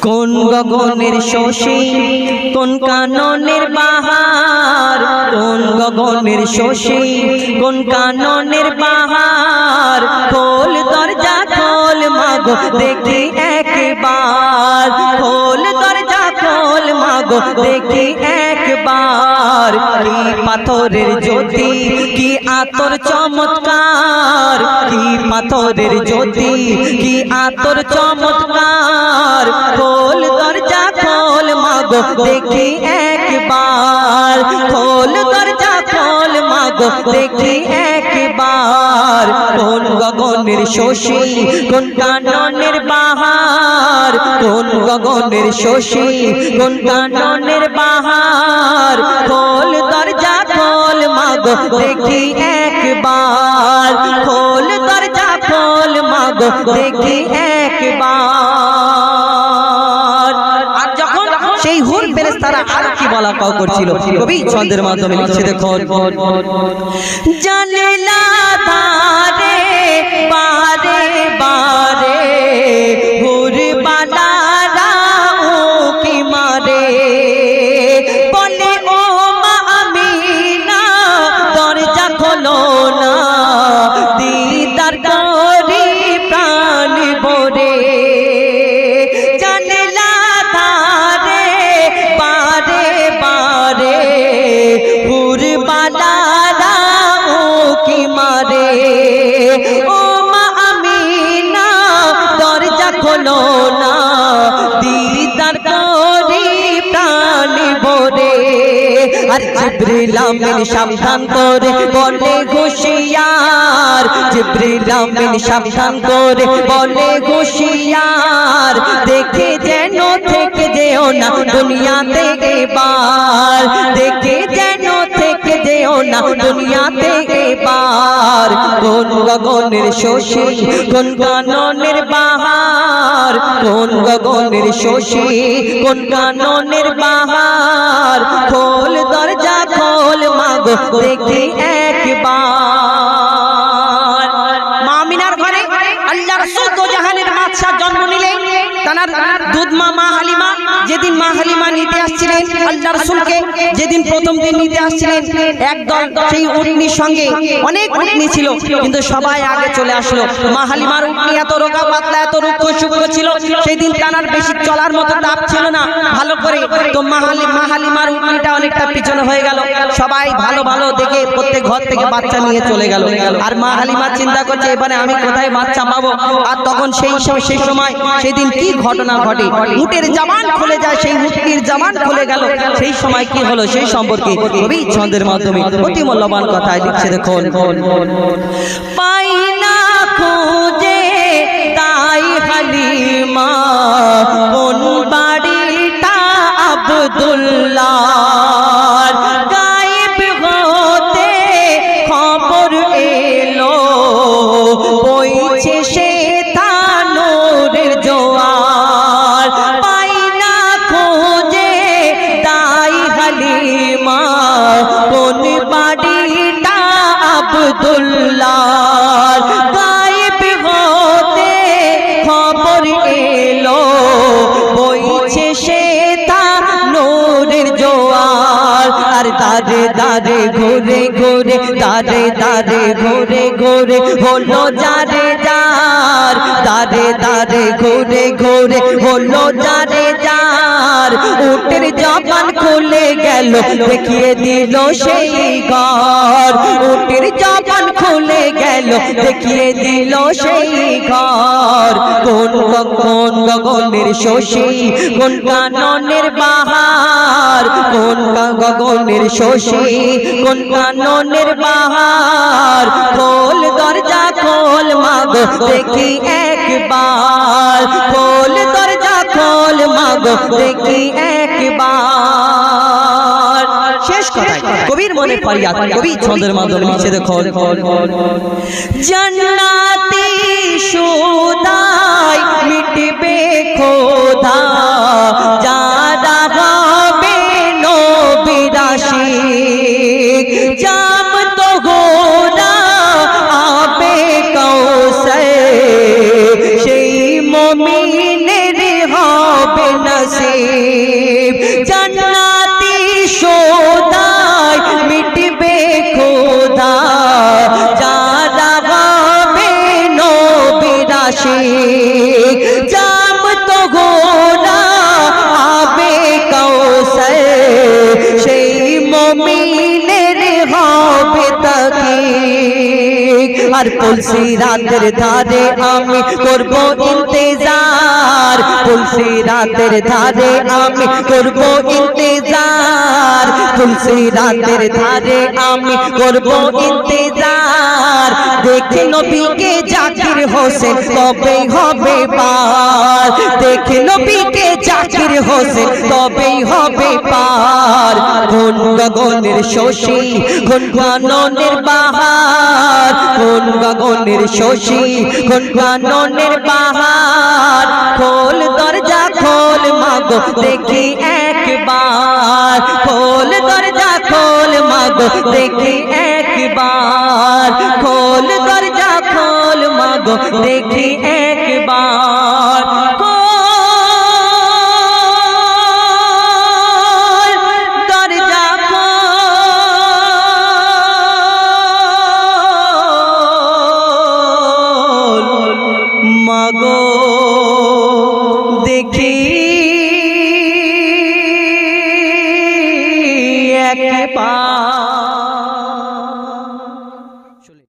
কোন গগনের শশী কোন কাননের বাহার, কোন গগনের শশী কোন কাননের বাহার, খোল দরজা খোল মাগো দেখি একবার, খোল দরজা খোল মাগো দেখি একবার। কি পাথরের জ্যোতি কি আতর চমৎকার, কি পাথরের জ্যোতি কি আতর চমৎকার, খোল দরজা খোল মাগো দেখি একবার, খোল দরজা খোল মাগো দেখি একবার। কোন গগনের শশী কোন কাননের বাহার, কোন গগনের শশী কোন কাননের বাহার, খোল দরজা খোল মাগো দেখি একবার, খোল দরজা খোল মাগো দেখি একবার। আর যখন সেই হুর ফেরেশতারা আর কি বলা পাও করছিল, কবি ছন্দের মাধ্যমে লিখছে দেখুন। জানলা ধারে বারে বারে হুর বালারা উকি মারে, বলে ও মা আমিনা দরজা খোলো না, দিদার করি প্রাণ ভরে। জানলা ধারে বারে বারে হুর বালারা উকি মারে, ও মা আমিনা দরজা খোলো না, দিদার করি প্রাণ ভরে। আর জিবরিল আমিন সাবধান করে বলে হুঁশিয়ার, জিবরিল আমিন সাবধান করে বলে হুঁশিয়ার, দেখে যেন থেকে যেও না দুনিয়াতে এবার, দেখে যেন থেকে যেও না দুনিয়াতে এবার। কোন গগনের শশী কোন কাননের বাহার, কোন গগনের শশী কোন কাননের বাহার, খোল দরজা খোল মাগো দেখি একবার। মা আমিনার ঘরে আল্লাহ রাসূল দো জাহানের বাদশা জন্ম নিলেন। তার দুধ মা হালিমা যেদিন মা হালিমা নিতে আসছিলেন আল্লাহ রাসূলকে, যেদিন প্রথম দিন নিতে আসছিলেন, একদল সেই উটনির সঙ্গে অনেক উটনি ছিল, কিন্তু সবাই আগে চলে আসলো। মা হালিমার উটনি এত রোগা পাতলা এত রুক্ষ শুষ্ক ছিল, সেই দিন তার বেশি চলার মতো তাপ ছিল না ভালো করে, তো মা হালিমার উটনিটা অনেকটা পিছনে হয়ে গেল। সবাই ভালো ভালো দেখে প্রত্যেক ঘর থেকে বাচ্চা নিয়ে চলে গেল। আর মা হালিমা চিন্তা করছে এবারে আমি কোথায় বাচ্চা পাবো। আর তখন সেই সময় সেদিন কি ঘটনা ঘটে, উটের জামান খুলে যায়, সেই উটনির জামান খুলে গেল। সেই সময় কি হলো সেই সম্পর্কে কবি ছন্দের মাধ্যমে অতি মূল্যবান কথায় লিখছে দেখুন। পাই না খুঁজে তাই হালিমা কোন বাড়িটা আব্দুল্লাহর, গায়েব হতে খবর এলো বইছে সে তানোরের জোয়ার। পাই না খোঁজে তাই হালিমা কোন বাড়িটা আব্দুল্লাহর, গায়েব হতে খবর এলো বইছে সে তানোরের জোয়ার। আর দারে দারে ঘুরে ঘুরে দারে দারে ঘুরে ঘুরে হলো যারে যার, দারে দারে ঘুরে ঘুরে হলো যারে যার। উটের জবান খুলে গেল দেখিয়ে দিল সেই ঘর, উটের জবান খুলে গেল দেখিয়ে দিল সেই ঘর। কোন গগনের শশী কোন কাননের বাহার, কোন গগনের শশী কোন কাননের বাহার, খোল দরজা খোল মাগো দেখি একবার, খোল দরজা খোল মাগো দেখি একবার। শেষ কথায় কবির মনে ফরিয়াদ কবি ছন্দের মাধ্যমে লিখছে দেখুন। জান্নাতি সুদাই মিটবে খোদা যারা হবে নবীর আশিক, জাম তো গোরা আবে কৌসর সেই মুমিনের হবে নসিব জান্নাতি সদাই মিটবে খোদা যারা হবে নবীর আশিক জাম তো গোরা আবে কাউসার সেই মুমিনের হবে তাকিক আর তুলসী রাতের ধারে আমি করব ইন্তজার তুলসী রাতের ধারে আমি করব ইন্তজার তুলসী রাতের ধারে আমি করব ইন্তজার দেখে নবীকে জাকির হোসেন তবেই হবে পার দেখে নবীকে জাকির হোসেন তবেই হবে পার কোন গগনের শশী কোন কাননের বাহার কোন গগনের শশী কোন কাননের বাহার খোল দরজা খোল মাগো দেখি একবার খোল দরজা খোল মাগো দেখি একবার খোল দরজা খোল মাগো দেখি একবার খোল দরজা খোল মাগো দেখি